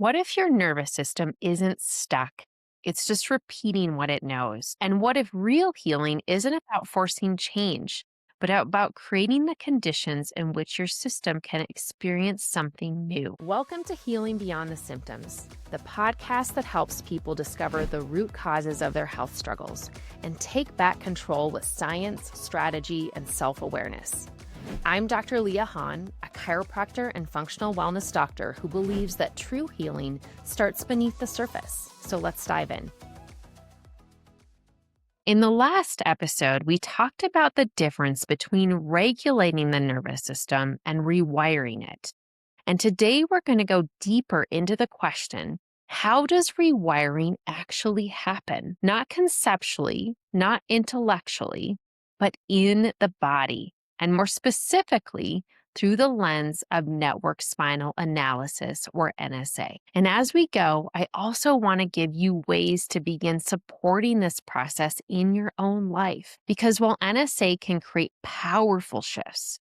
What if your nervous system isn't stuck? It's just repeating what it knows. And what if real healing isn't about forcing change, but about creating the conditions in which your system can experience something new? Welcome to Healing Beyond the Symptoms, the podcast that helps people discover the root causes of their health struggles and take back control with science, strategy, and self-awareness. I'm Dr. Leah Hahn, a chiropractor and functional wellness doctor who believes that true healing starts beneath the surface. So let's dive in. In the last episode, we talked about the difference between regulating the nervous system and rewiring it. And today we're going to go deeper into the question, how does rewiring actually happen? Not conceptually, not intellectually, but in the body. And more specifically, through the lens of network spinal analysis, or NSA. And as we go, I also want to give you ways to begin supporting this process in your own life. Because while NSA can create powerful shifts,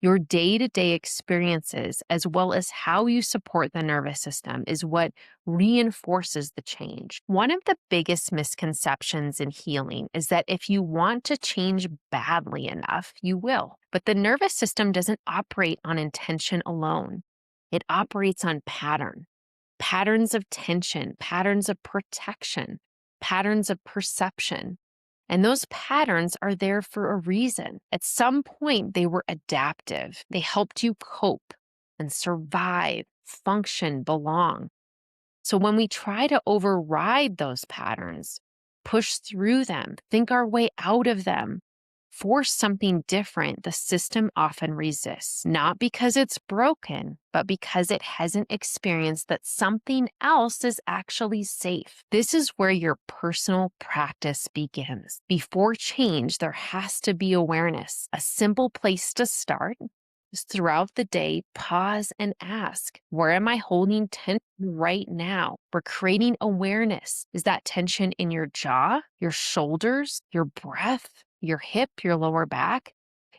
your day-to-day experiences, as well as how you support the nervous system, is what reinforces the change. One of the biggest misconceptions in healing is that if you want to change badly enough, you will. But the nervous system doesn't operate on intention alone. It operates on patterns of tension, patterns of protection, patterns of perception. And those patterns are there for a reason. At some point, they were adaptive. They helped you cope and survive, function, belong. So when we try to override those patterns, push through them, think our way out of them, force something different, the system often resists, not because it's broken, but because it hasn't experienced that something else is actually safe. This is where your personal practice begins. Before change, there has to be awareness. A simple place to start is throughout the day, pause and ask, where am I holding tension right now? We're creating awareness. Is that tension in your jaw, your shoulders, your breath, your hip, your lower back?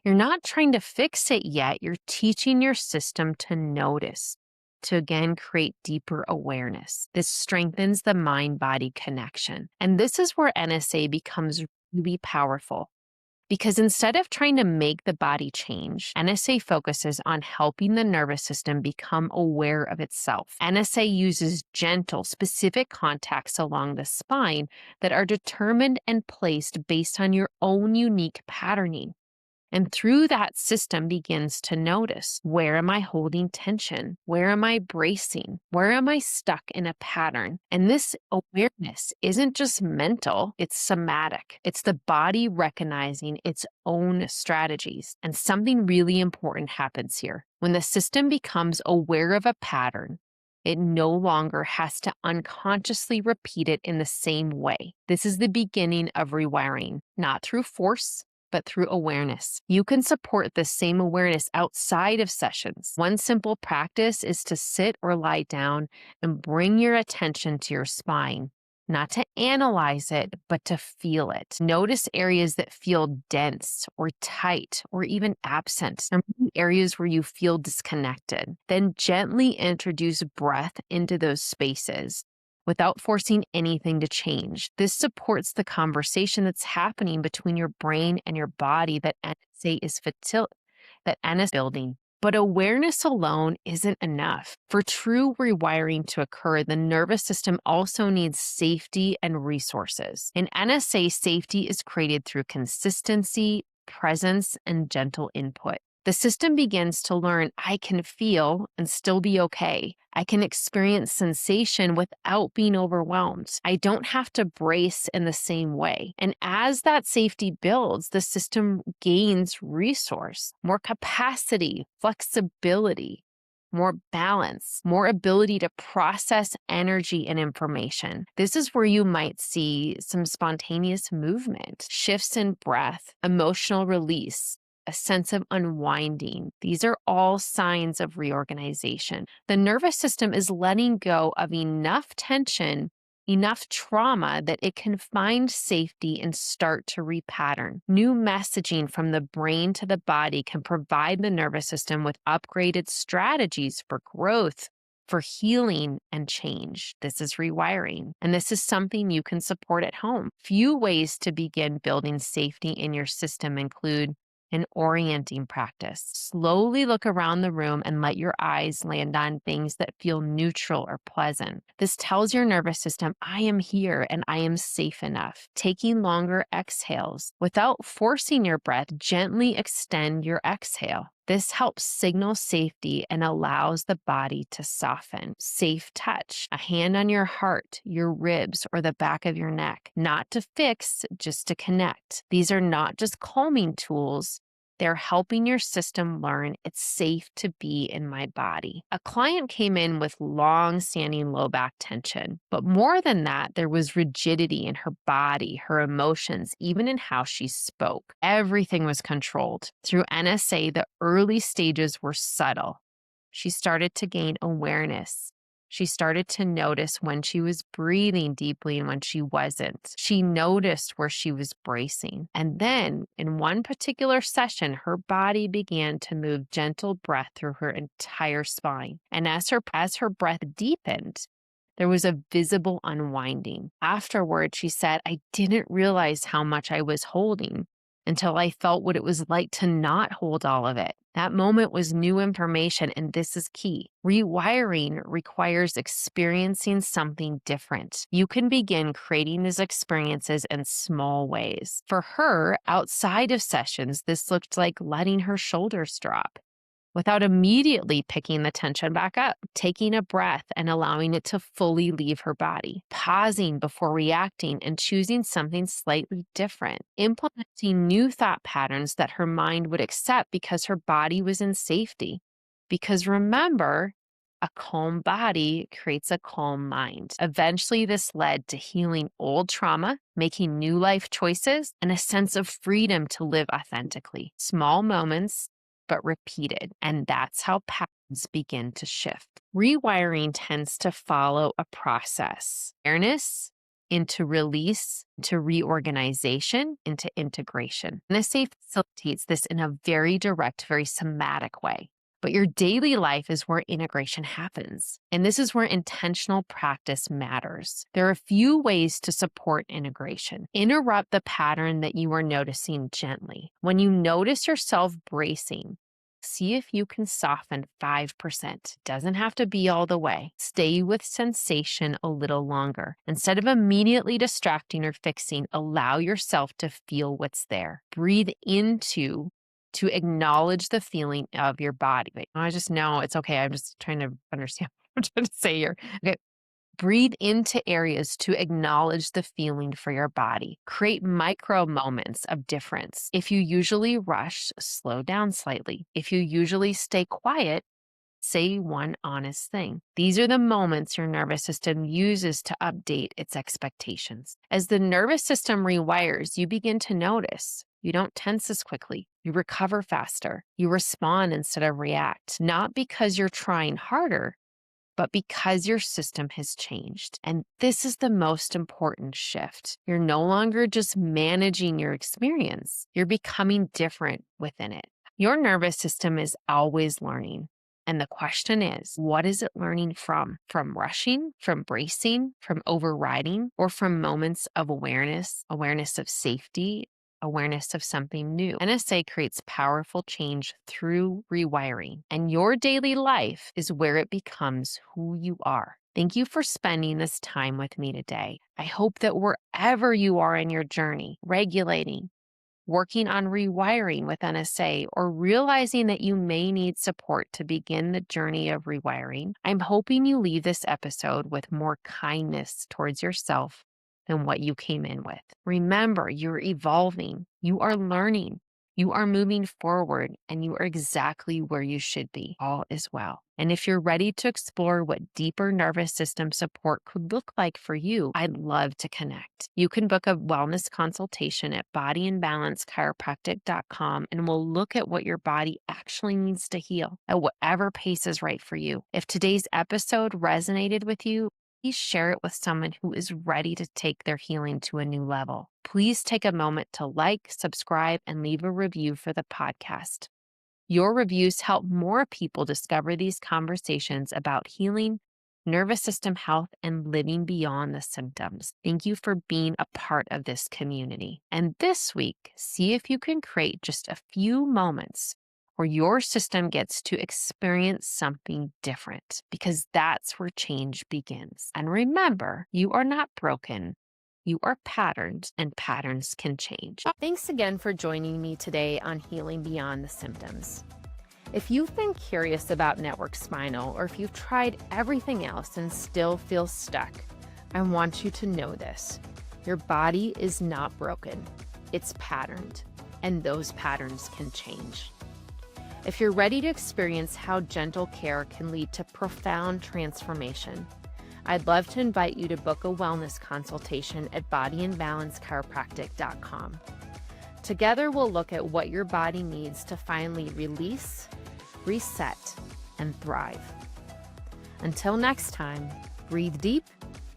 You're not trying to fix it yet. You're teaching your system to notice, to again create deeper awareness. This strengthens the mind-body connection. And this is where NSA becomes really powerful. Because instead of trying to make the body change, NSA focuses on helping the nervous system become aware of itself. NSA uses gentle, specific contacts along the spine that are determined and placed based on your own unique patterning. And through that, system begins to notice, where am I holding tension? Where am I bracing? Where am I stuck in a pattern? And this awareness isn't just mental, it's somatic. It's the body recognizing its own strategies. And something really important happens here. When the system becomes aware of a pattern, it no longer has to unconsciously repeat it in the same way. This is the beginning of rewiring, not through force, but through awareness. You can support the same awareness outside of sessions. One simple practice is to sit or lie down and bring your attention to your spine, not to analyze it, but to feel it. Notice areas that feel dense or tight or even absent, and areas where you feel disconnected. Then gently introduce breath into those spaces, without forcing anything to change. This supports the conversation that's happening between your brain and your body that NSA is building. But awareness alone isn't enough. For true rewiring to occur, the nervous system also needs safety and resources. In NSA, safety is created through consistency, presence, and gentle input. The system begins to learn, I can feel and still be okay. I can experience sensation without being overwhelmed. I don't have to brace in the same way. And as that safety builds, the system gains resource, more capacity, flexibility, more balance, more ability to process energy and information. This is where you might see some spontaneous movement, shifts in breath, emotional release, a sense of unwinding. These are all signs of reorganization. The nervous system is letting go of enough tension, enough trauma that it can find safety and start to repattern. New messaging from the brain to the body can provide the nervous system with upgraded strategies for growth, for healing and change. This is rewiring, and this is something you can support at home. Few ways to begin building safety in your system include an orienting practice. Slowly look around the room and let your eyes land on things that feel neutral or pleasant. This tells your nervous system, I am here and I am safe enough. Taking longer exhales. Without forcing your breath, gently extend your exhale. This helps signal safety and allows the body to soften. Safe touch, a hand on your heart, your ribs, or the back of your neck. Not to fix, just to connect. These are not just calming tools. They're helping your system learn it's safe to be in my body. A client came in with long-standing low back tension, but more than that, there was rigidity in her body, her emotions, even in how she spoke. Everything was controlled. Through NSA, the early stages were subtle. She started to gain awareness. She started to notice when she was breathing deeply and when she wasn't. She noticed where she was bracing. And then, in one particular session, her body began to move gentle breath through her entire spine. And as her breath deepened, there was a visible unwinding. Afterward, she said, I didn't realize how much I was holding until I felt what it was like to not hold all of it. That moment was new information, and this is key. Rewiring requires experiencing something different. You can begin creating these experiences in small ways. For her, outside of sessions, this looked like letting her shoulders drop without immediately picking the tension back up, taking a breath and allowing it to fully leave her body, pausing before reacting and choosing something slightly different, implementing new thought patterns that her mind would accept because her body was in safety. Because remember, a calm body creates a calm mind. Eventually, this led to healing old trauma, making new life choices, and a sense of freedom to live authentically. Small moments, but repeated. And that's how patterns begin to shift. Rewiring tends to follow a process. Awareness into release, into reorganization, into integration. NSA facilitates this in a very direct, very somatic way. But your daily life is where integration happens. And this is where intentional practice matters. There are a few ways to support integration. Interrupt the pattern that you are noticing gently. When you notice yourself bracing, see if you can soften 5%. Doesn't have to be all the way. Stay with sensation a little longer. Instead of immediately distracting or fixing, allow yourself to feel what's there. Breathe into to acknowledge the feeling of your body. Wait, I just know it's okay. I'm just trying to understand what I'm trying to say here. Okay. Breathe into areas to acknowledge the feeling for your body. Create micro moments of difference. If you usually rush, slow down slightly. If you usually stay quiet, say one honest thing. These are the moments your nervous system uses to update its expectations. As the nervous system rewires, you begin to notice. You don't tense as quickly. You recover faster. You respond instead of react, not because you're trying harder, but because your system has changed. And this is the most important shift. You're no longer just managing your experience. You're becoming different within it. Your nervous system is always learning. And the question is, what is it learning from? From rushing, from bracing, from overriding, or from moments of awareness of safety, awareness of something new? NSA creates powerful change through rewiring, and your daily life is where it becomes who you are. Thank you for spending this time with me today. I hope that wherever you are in your journey, regulating, working on rewiring with NSA, or realizing that you may need support to begin the journey of rewiring, I'm hoping you leave this episode with more kindness towards yourself than what you came in with. Remember, you're evolving, you are learning, you are moving forward, and you are exactly where you should be. All is well. And if you're ready to explore what deeper nervous system support could look like for you, I'd love to connect. You can book a wellness consultation at bodyandbalancechiropractic.com, and we'll look at what your body actually needs to heal at whatever pace is right for you. If today's episode resonated with you, please share it with someone who is ready to take their healing to a new level. Please take a moment to like, subscribe, and leave a review for the podcast. Your reviews help more people discover these conversations about healing, nervous system health, and living beyond the symptoms. Thank you for being a part of this community. And this week, see if you can create just a few moments where your system gets to experience something different, because that's where change begins. And remember, you are not broken. You are patterned, and patterns can change. Thanks again for joining me today on Healing Beyond the Symptoms. If you've been curious about network spinal, or if you've tried everything else and still feel stuck, I want you to know this. Your body is not broken. It's patterned, and those patterns can change. If you're ready to experience how gentle care can lead to profound transformation, I'd love to invite you to book a wellness consultation at bodyandbalancechiropractic.com. Together, we'll look at what your body needs to finally release, reset, and thrive. Until next time, breathe deep,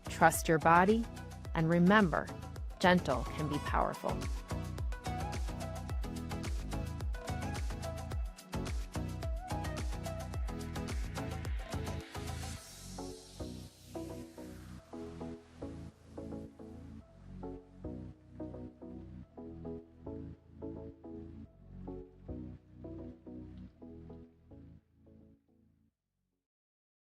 trust your body, and remember, gentle can be powerful.